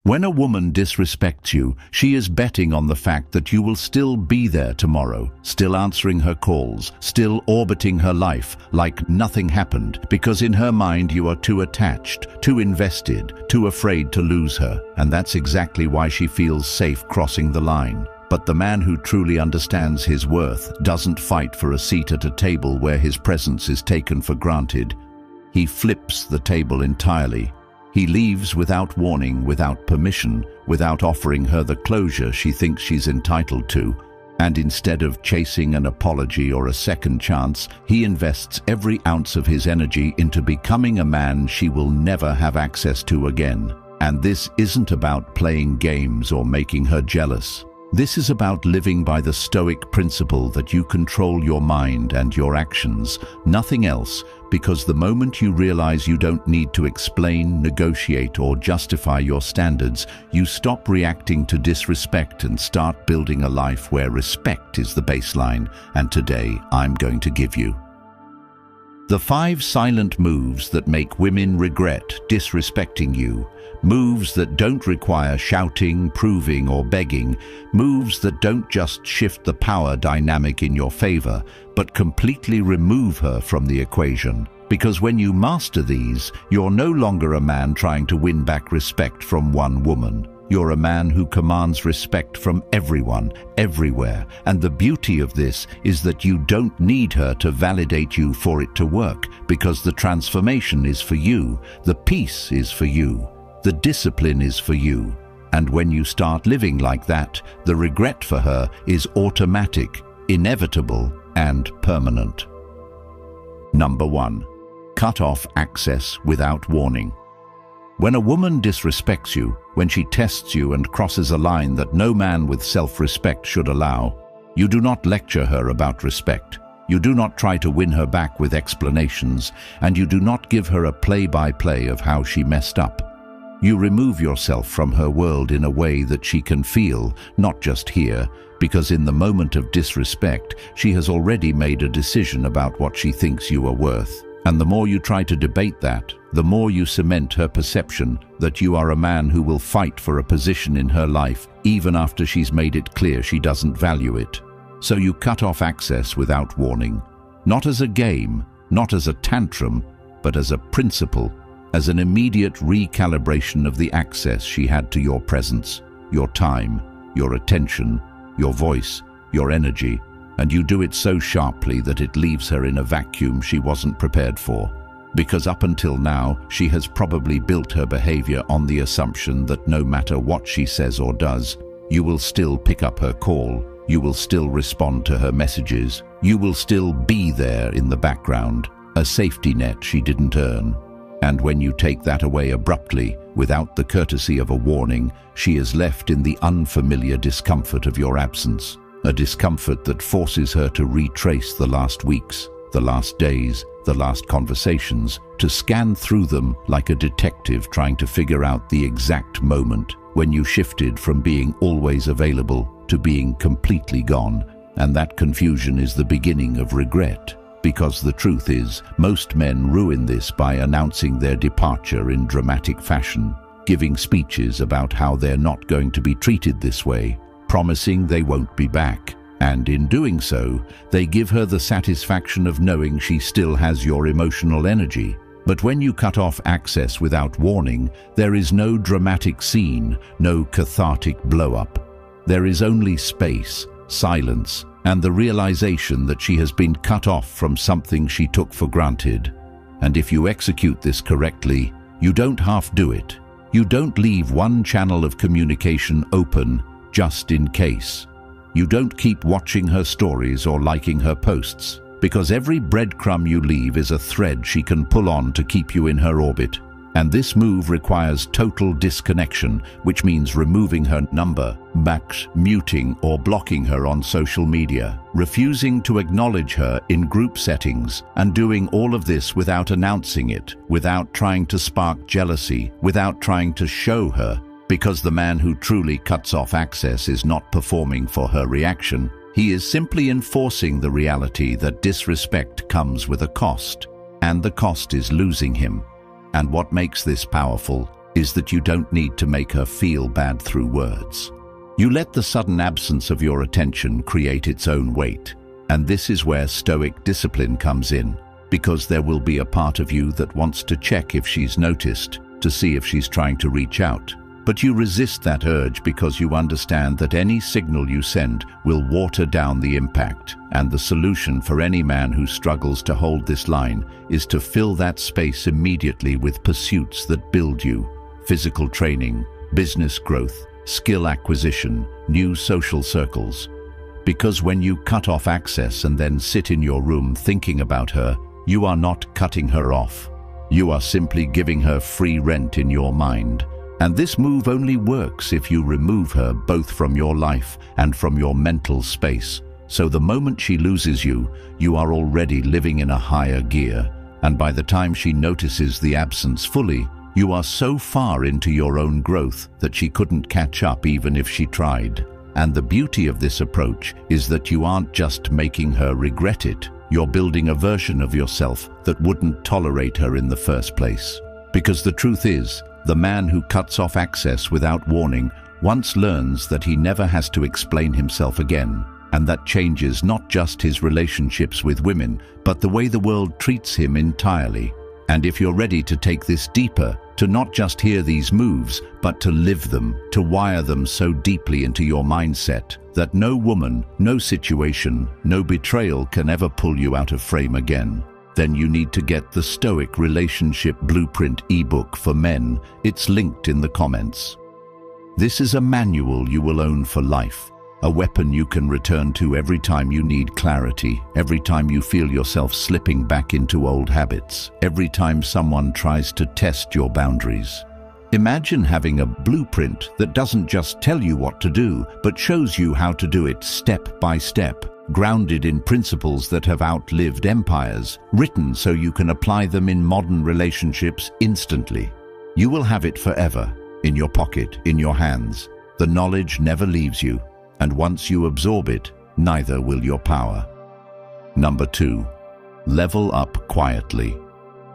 When a woman disrespects you, she is betting on the fact that you will still be there tomorrow, still answering her calls, still orbiting her life like nothing happened, because in her mind you are too attached, too invested, too afraid to lose her. And that's exactly why she feels safe crossing the line. But the man who truly understands his worth doesn't fight for a seat at a table where his presence is taken for granted. He flips the table entirely. He leaves without warning, without permission, without offering her the closure she thinks she's entitled to. And instead of chasing an apology or a second chance, he invests every ounce of his energy into becoming a man she will never have access to again. And this isn't about playing games or making her jealous. This is about living by the Stoic principle that you control your mind and your actions, nothing else, because the moment you realize you don't need to explain, negotiate, or justify your standards, you stop reacting to disrespect and start building a life where respect is the baseline, and today I'm going to give you the 5 silent moves that make women regret disrespecting you. Moves that don't require shouting, proving, or begging. Moves that don't just shift the power dynamic in your favor, but completely remove her from the equation. Because when you master these, you're no longer a man trying to win back respect from one woman. You're a man who commands respect from everyone, everywhere. And the beauty of this is that you don't need her to validate you for it to work, because the transformation is for you, the peace is for you. The discipline is for you. And when you start living like that, the regret for her is automatic, inevitable, and permanent. Number 1. Cut off access without warning. When a woman disrespects you, when she tests you and crosses a line that no man with self-respect should allow, you do not lecture her about respect. You do not try to win her back with explanations, and you do not give her a play-by-play of how she messed up. You remove yourself from her world in a way that she can feel, not just hear, because in the moment of disrespect, she has already made a decision about what she thinks you are worth. And the more you try to debate that, the more you cement her perception that you are a man who will fight for a position in her life, even after she's made it clear she doesn't value it. So you cut off access without warning, not as a game, not as a tantrum, but as a principle, as an immediate recalibration of the access she had to your presence, your time, your attention, your voice, your energy, and you do it so sharply that it leaves her in a vacuum she wasn't prepared for. Because up until now, she has probably built her behavior on the assumption that no matter what she says or does, you will still pick up her call, you will still respond to her messages, you will still be there in the background, a safety net she didn't earn. And when you take that away abruptly, without the courtesy of a warning, she is left in the unfamiliar discomfort of your absence. A discomfort that forces her to retrace the last weeks, the last days, the last conversations, to scan through them like a detective trying to figure out the exact moment when you shifted from being always available to being completely gone. And that confusion is the beginning of regret. Because the truth is, most men ruin this by announcing their departure in dramatic fashion, giving speeches about how they're not going to be treated this way, promising they won't be back. And in doing so, they give her the satisfaction of knowing she still has your emotional energy. But when you cut off access without warning, there is no dramatic scene, no cathartic blow-up. There is only space, silence, and the realization that she has been cut off from something she took for granted. And if you execute this correctly, you don't half do it. You don't leave one channel of communication open just in case. You don't keep watching her stories or liking her posts, because every breadcrumb you leave is a thread she can pull on to keep you in her orbit. And this move requires total disconnection, which means removing her number, muting or blocking her on social media, refusing to acknowledge her in group settings, and doing all of this without announcing it, without trying to spark jealousy, without trying to show her. Because the man who truly cuts off access is not performing for her reaction. He is simply enforcing the reality that disrespect comes with a cost, and the cost is losing him. And what makes this powerful is that you don't need to make her feel bad through words. You let the sudden absence of your attention create its own weight. And this is where Stoic discipline comes in, because there will be a part of you that wants to check if she's noticed, to see if she's trying to reach out. But you resist that urge because you understand that any signal you send will water down the impact, and the solution for any man who struggles to hold this line is to fill that space immediately with pursuits that build you: physical training, business growth, skill acquisition, new social circles. Because when you cut off access and then sit in your room thinking about her, you are not cutting her off. You are simply giving her free rent in your mind. And this move only works if you remove her both from your life and from your mental space. So the moment she loses you, you are already living in a higher gear. And by the time she notices the absence fully, you are so far into your own growth that she couldn't catch up even if she tried. And the beauty of this approach is that you aren't just making her regret it. You're building a version of yourself that wouldn't tolerate her in the first place. Because the truth is, the man who cuts off access without warning once learns that he never has to explain himself again, and that changes not just his relationships with women, but the way the world treats him entirely. And if you're ready to take this deeper, to not just hear these moves, but to live them, to wire them so deeply into your mindset that no woman, no situation, no betrayal can ever pull you out of frame again, then you need to get the Stoic Relationship Blueprint ebook for men. It's linked in the comments. This is a manual you will own for life, a weapon you can return to every time you need clarity, every time you feel yourself slipping back into old habits, every time someone tries to test your boundaries. Imagine having a blueprint that doesn't just tell you what to do, but shows you how to do it step by step, grounded in principles that have outlived empires, written so you can apply them in modern relationships instantly. You will have it forever, in your pocket, in your hands. The knowledge never leaves you, and once you absorb it, neither will your power. Number 2, level up quietly.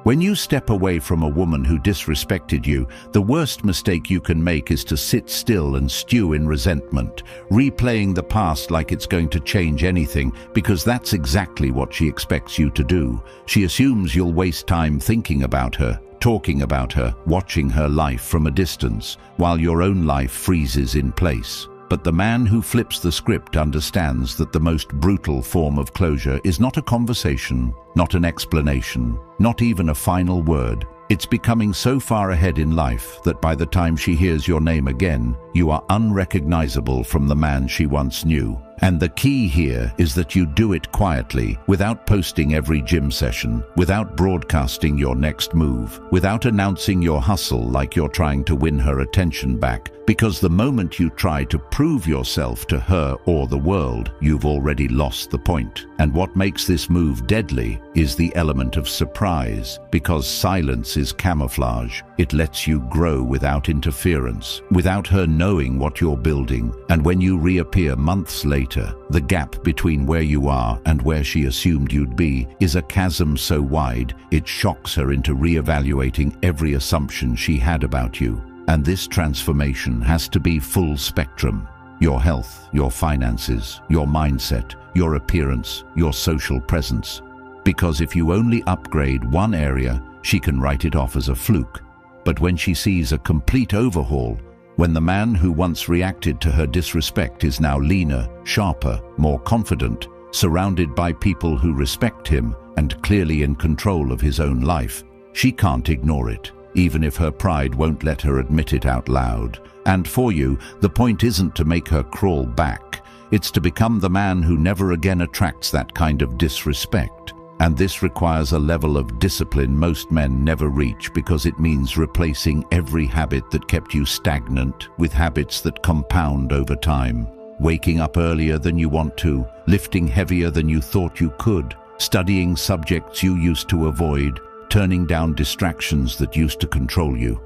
When you step away from a woman who disrespected you, the worst mistake you can make is to sit still and stew in resentment, replaying the past like it's going to change anything, because that's exactly what she expects you to do. She assumes you'll waste time thinking about her, talking about her, watching her life from a distance, while your own life freezes in place. But the man who flips the script understands that the most brutal form of closure is not a conversation, not an explanation, not even a final word. It's becoming so far ahead in life that by the time she hears your name again, you are unrecognizable from the man she once knew. And the key here is that you do it quietly, without posting every gym session, without broadcasting your next move, without announcing your hustle like you're trying to win her attention back. Because the moment you try to prove yourself to her or the world, you've already lost the point. And what makes this move deadly is the element of surprise, because silence is camouflage. It lets you grow without interference, without her knowing what you're building. And when you reappear months later, the gap between where you are and where she assumed you'd be is a chasm so wide, it shocks her into reevaluating every assumption she had about you. And this transformation has to be full spectrum. Your health, your finances, your mindset, your appearance, your social presence. Because if you only upgrade one area, she can write it off as a fluke. But when she sees a complete overhaul, when the man who once reacted to her disrespect is now leaner, sharper, more confident, surrounded by people who respect him and clearly in control of his own life, she can't ignore it, even if her pride won't let her admit it out loud. And for you, the point isn't to make her crawl back. It's to become the man who never again attracts that kind of disrespect. And this requires a level of discipline most men never reach, because it means replacing every habit that kept you stagnant with habits that compound over time. Waking up earlier than you want to, lifting heavier than you thought you could, studying subjects you used to avoid, turning down distractions that used to control you.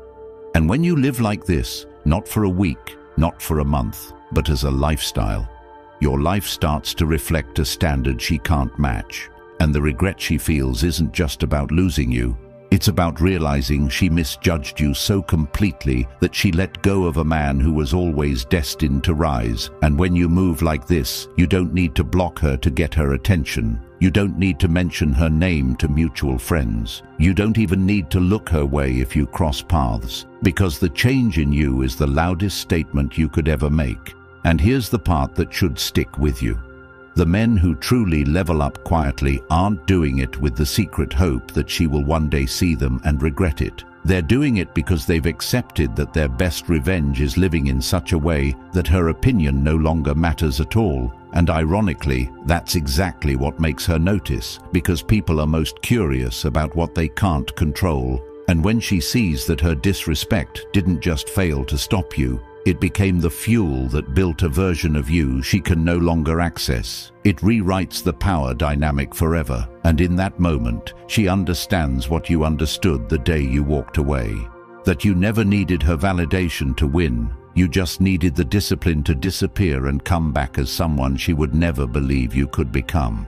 And when you live like this, not for a week, not for a month, but as a lifestyle, your life starts to reflect a standard she can't match. And the regret she feels isn't just about losing you, It's about realizing she misjudged you so completely that she let go of a man who was always destined to rise. And when you move like this, you don't need to block her to get her attention. You don't need to mention her name to mutual friends. You don't even need to look her way if you cross paths, because the change in you is the loudest statement you could ever make. And here's the part that should stick with you. The men who truly level up quietly aren't doing it with the secret hope that she will one day see them and regret it. They're doing it because they've accepted that their best revenge is living in such a way that her opinion no longer matters at all. And ironically, that's exactly what makes her notice, because people are most curious about what they can't control. And when she sees that her disrespect didn't just fail to stop you, it became the fuel that built a version of you she can no longer access. It rewrites the power dynamic forever, and in that moment, she understands what you understood the day you walked away. That you never needed her validation to win. You just needed the discipline to disappear and come back as someone she would never believe you could become.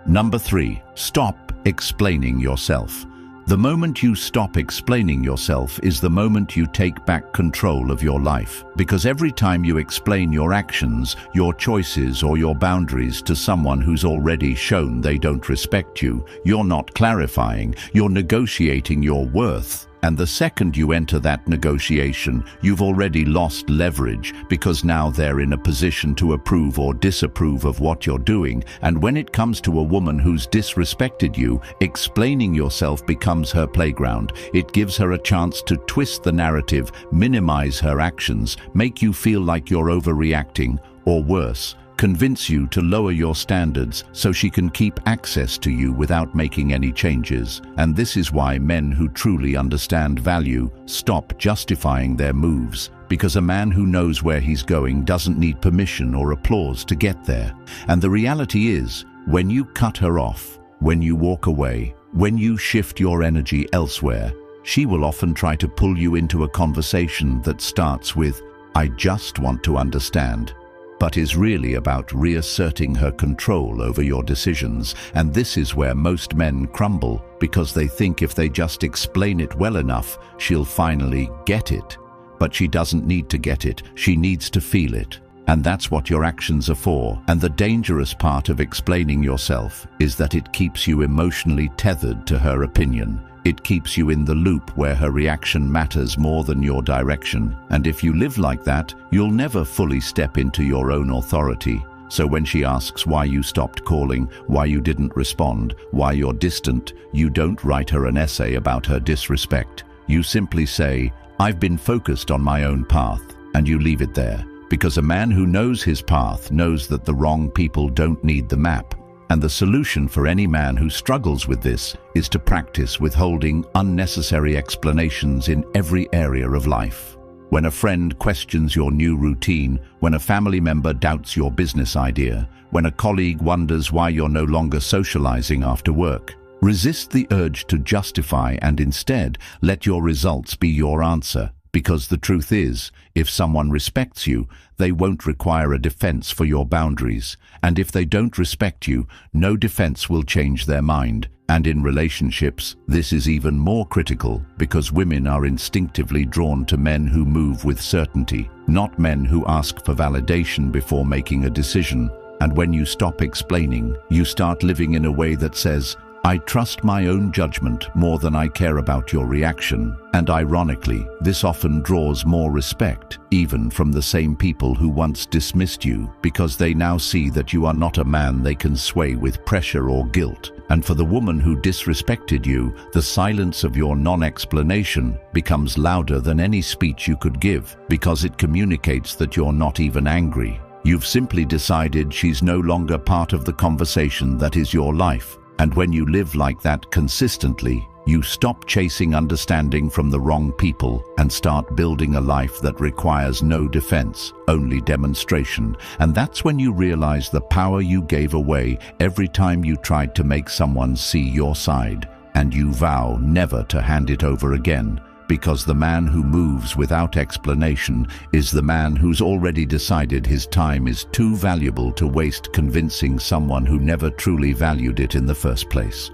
Number 3, stop explaining yourself. The moment you stop explaining yourself is the moment you take back control of your life. Because every time you explain your actions, your choices, or your boundaries to someone who's already shown they don't respect you, you're not clarifying, you're negotiating your worth. And the second you enter that negotiation, you've already lost leverage, because now they're in a position to approve or disapprove of what you're doing. And when it comes to a woman who's disrespected you, explaining yourself becomes her playground. It gives her a chance to twist the narrative, minimize her actions, make you feel like you're overreacting, or worse, convince you to lower your standards so she can keep access to you without making any changes. And this is why men who truly understand value stop justifying their moves, because a man who knows where he's going doesn't need permission or applause to get there. And the reality is, when you cut her off, when you walk away, when you shift your energy elsewhere, she will often try to pull you into a conversation that starts with, "I just want to understand," but is really about reasserting her control over your decisions. And this is where most men crumble, because they think if they just explain it well enough, she'll finally get it. But she doesn't need to get it, she needs to feel it. And that's what your actions are for. And the dangerous part of explaining yourself is that it keeps you emotionally tethered to her opinion. It keeps you in the loop where her reaction matters more than your direction. And if you live like that, you'll never fully step into your own authority. So when she asks why you stopped calling, why you didn't respond, why you're distant, you don't write her an essay about her disrespect. You simply say, "I've been focused on my own path," and you leave it there. Because a man who knows his path knows that the wrong people don't need the map. And the solution for any man who struggles with this is to practice withholding unnecessary explanations in every area of life. When a friend questions your new routine, when a family member doubts your business idea, when a colleague wonders why you're no longer socializing after work, resist the urge to justify and instead let your results be your answer. Because the truth is, if someone respects you, they won't require a defense for your boundaries. And if they don't respect you, no defense will change their mind. And in relationships, this is even more critical, because women are instinctively drawn to men who move with certainty, not men who ask for validation before making a decision. And when you stop explaining, you start living in a way that says, "I trust my own judgment more than I care about your reaction." And ironically, this often draws more respect, even from the same people who once dismissed you, because they now see that you are not a man they can sway with pressure or guilt. And for the woman who disrespected you, the silence of your non-explanation becomes louder than any speech you could give, because it communicates that you're not even angry. You've simply decided she's no longer part of the conversation that is your life. And when you live like that consistently, you stop chasing understanding from the wrong people and start building a life that requires no defense, only demonstration. And that's when you realize the power you gave away every time you tried to make someone see your side, and you vow never to hand it over again. Because the man who moves without explanation is the man who's already decided his time is too valuable to waste convincing someone who never truly valued it in the first place.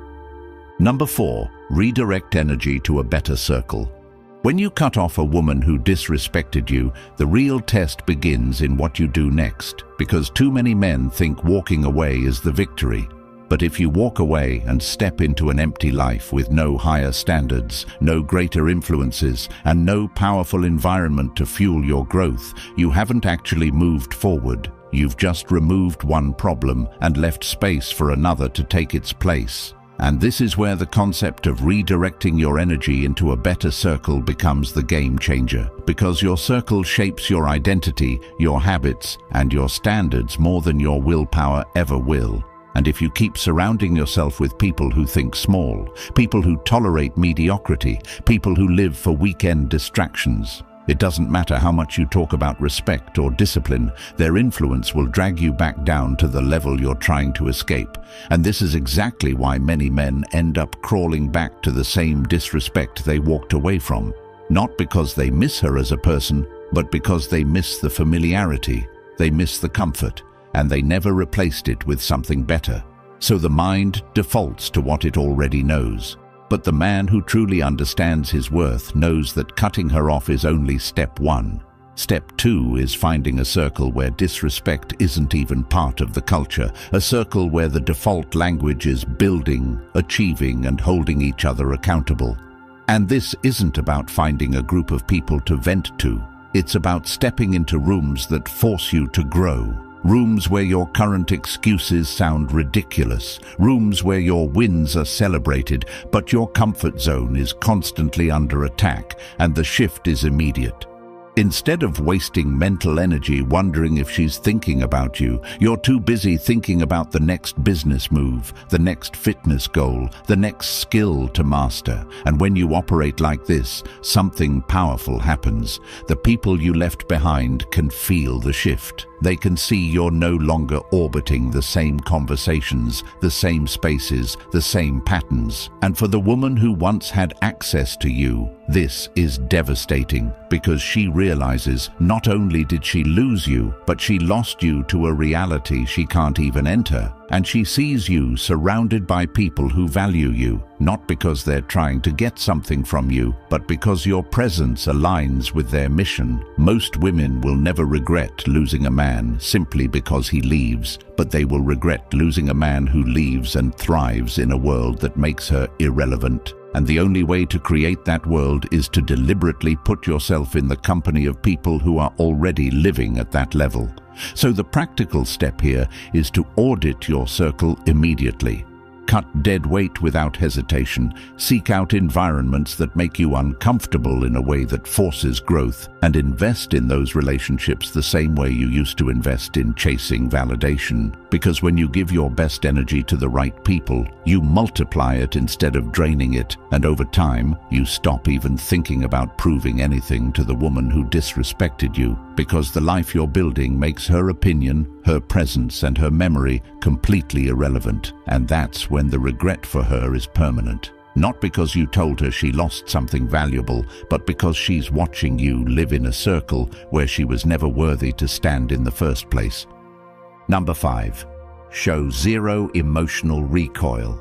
Number 4, redirect energy to a better circle. When you cut off a woman who disrespected you, the real test begins in what you do next, because too many men think walking away is the victory. But if you walk away and step into an empty life with no higher standards, no greater influences, and no powerful environment to fuel your growth, you haven't actually moved forward. You've just removed one problem and left space for another to take its place. And this is where the concept of redirecting your energy into a better circle becomes the game changer, because your circle shapes your identity, your habits, and your standards more than your willpower ever will. And if you keep surrounding yourself with people who think small, people who tolerate mediocrity, people who live for weekend distractions, it doesn't matter how much you talk about respect or discipline, their influence will drag you back down to the level you're trying to escape. And this is exactly why many men end up crawling back to the same disrespect they walked away from. Not because they miss her as a person, but because they miss the familiarity, they miss the comfort, and they never replaced it with something better. So the mind defaults to what it already knows. But the man who truly understands his worth knows that cutting her off is only step 1. Step 2 is finding a circle where disrespect isn't even part of the culture, a circle where the default language is building, achieving, and holding each other accountable. And this isn't about finding a group of people to vent to. It's about stepping into rooms that force you to grow. Rooms where your current excuses sound ridiculous. Rooms where your wins are celebrated, but your comfort zone is constantly under attack, and the shift is immediate. Instead of wasting mental energy wondering if she's thinking about you, you're too busy thinking about the next business move, the next fitness goal, the next skill to master. And when you operate like this, something powerful happens. The people you left behind can feel the shift. They can see you're no longer orbiting the same conversations, the same spaces, the same patterns. And for the woman who once had access to you, this is devastating, because she realizes not only did she lose you, but she lost you to a reality she can't even enter. And she sees you surrounded by people who value you, not because they're trying to get something from you, but because your presence aligns with their mission. Most women will never regret losing a man simply because he leaves, but they will regret losing a man who leaves and thrives in a world that makes her irrelevant. And the only way to create that world is to deliberately put yourself in the company of people who are already living at that level. So the practical step here is to audit your circle immediately. Cut dead weight without hesitation. Seek out environments that make you uncomfortable in a way that forces growth, and invest in those relationships the same way you used to invest in chasing validation. Because when you give your best energy to the right people, you multiply it instead of draining it, and over time, you stop even thinking about proving anything to the woman who disrespected you, because the life you're building makes her opinion, her presence, and her memory completely irrelevant. And that's when the regret for her is permanent. Not because you told her she lost something valuable, but because she's watching you live in a circle where she was never worthy to stand in the first place. Number 5. Show zero emotional recoil.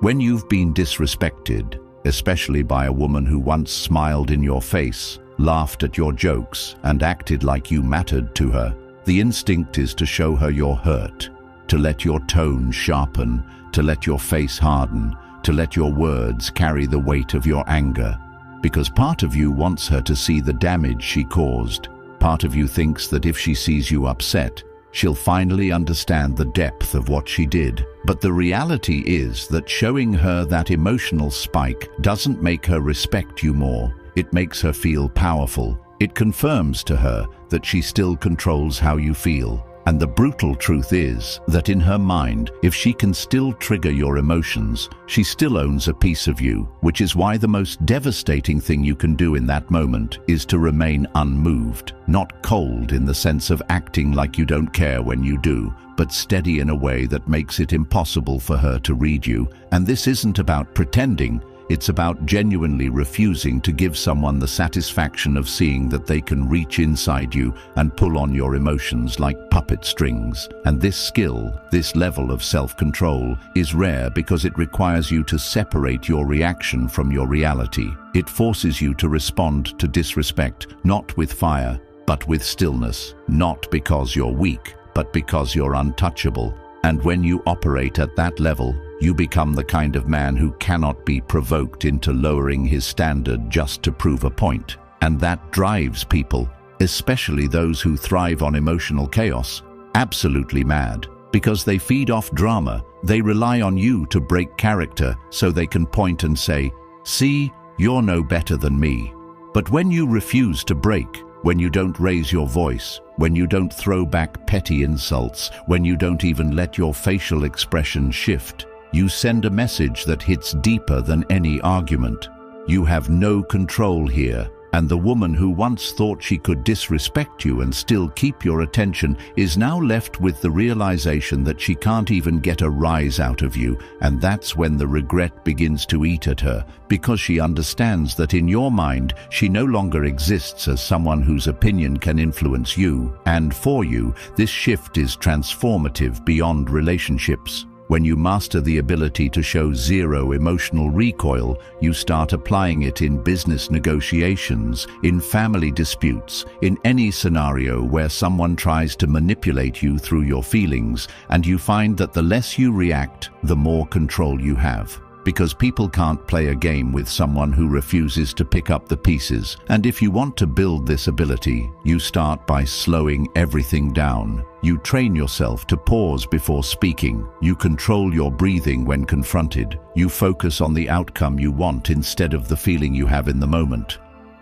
When you've been disrespected, especially by a woman who once smiled in your face, laughed at your jokes, and acted like you mattered to her, the instinct is to show her you're hurt, to let your tone sharpen, to let your face harden, to let your words carry the weight of your anger. Because part of you wants her to see the damage she caused. Part of you thinks that if she sees you upset, she'll finally understand the depth of what she did. But the reality is that showing her that emotional spike doesn't make her respect you more. It makes her feel powerful. It confirms to her that she still controls how you feel. And the brutal truth is that in her mind, if she can still trigger your emotions, she still owns a piece of you, which is why the most devastating thing you can do in that moment is to remain unmoved, not cold in the sense of acting like you don't care when you do, but steady in a way that makes it impossible for her to read you. And this isn't about pretending. It's about genuinely refusing to give someone the satisfaction of seeing that they can reach inside you and pull on your emotions like puppet strings. And this skill, this level of self-control, is rare because it requires you to separate your reaction from your reality. It forces you to respond to disrespect, not with fire, but with stillness. Not because you're weak, but because you're untouchable. And when you operate at that level, you become the kind of man who cannot be provoked into lowering his standard just to prove a point. And that drives people, especially those who thrive on emotional chaos, absolutely mad. Because they feed off drama, they rely on you to break character so they can point and say, "See, you're no better than me." But when you refuse to break, when you don't raise your voice, when you don't throw back petty insults, when you don't even let your facial expression shift, you send a message that hits deeper than any argument. You have no control here, and the woman who once thought she could disrespect you and still keep your attention is now left with the realization that she can't even get a rise out of you, and that's when the regret begins to eat at her, because she understands that in your mind she no longer exists as someone whose opinion can influence you, and for you, this shift is transformative beyond relationships. When you master the ability to show zero emotional recoil, you start applying it in business negotiations, in family disputes, in any scenario where someone tries to manipulate you through your feelings, and you find that the less you react, the more control you have. Because people can't play a game with someone who refuses to pick up the pieces. And if you want to build this ability, you start by slowing everything down. You train yourself to pause before speaking. You control your breathing when confronted. You focus on the outcome you want instead of the feeling you have in the moment.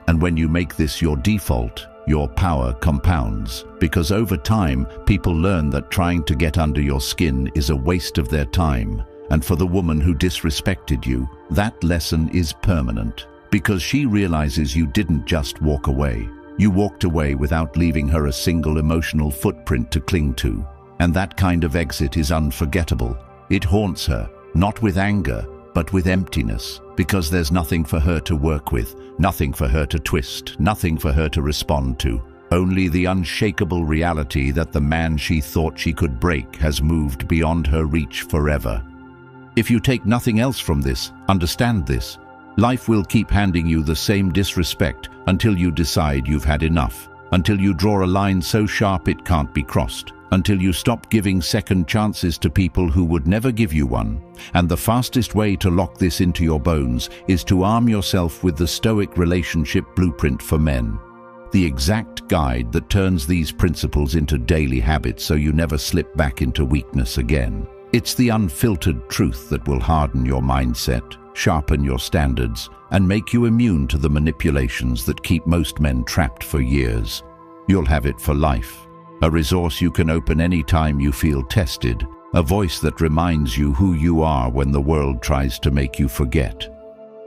And when you make this your default, your power compounds. Because over time, people learn that trying to get under your skin is a waste of their time. And for the woman who disrespected you, that lesson is permanent. Because she realizes you didn't just walk away. You walked away without leaving her a single emotional footprint to cling to. And that kind of exit is unforgettable. It haunts her, not with anger, but with emptiness. Because there's nothing for her to work with, nothing for her to twist, nothing for her to respond to. Only the unshakable reality that the man she thought she could break has moved beyond her reach forever. If you take nothing else from this, understand this. Life will keep handing you the same disrespect until you decide you've had enough, until you draw a line so sharp it can't be crossed, until you stop giving second chances to people who would never give you one. And the fastest way to lock this into your bones is to arm yourself with the Stoic relationship blueprint for men. The exact guide that turns these principles into daily habits so you never slip back into weakness again. It's the unfiltered truth that will harden your mindset, sharpen your standards, and make you immune to the manipulations that keep most men trapped for years. You'll have it for life. A resource you can open any time you feel tested. A voice that reminds you who you are when the world tries to make you forget.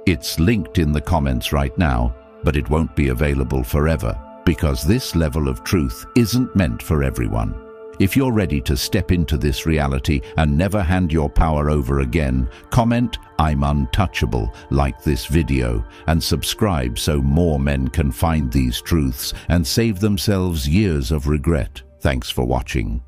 It's linked in the comments right now, but it won't be available forever, because this level of truth isn't meant for everyone. If you're ready to step into this reality and never hand your power over again, comment "I'm untouchable" like this video and subscribe so more men can find these truths and save themselves years of regret. Thanks for watching.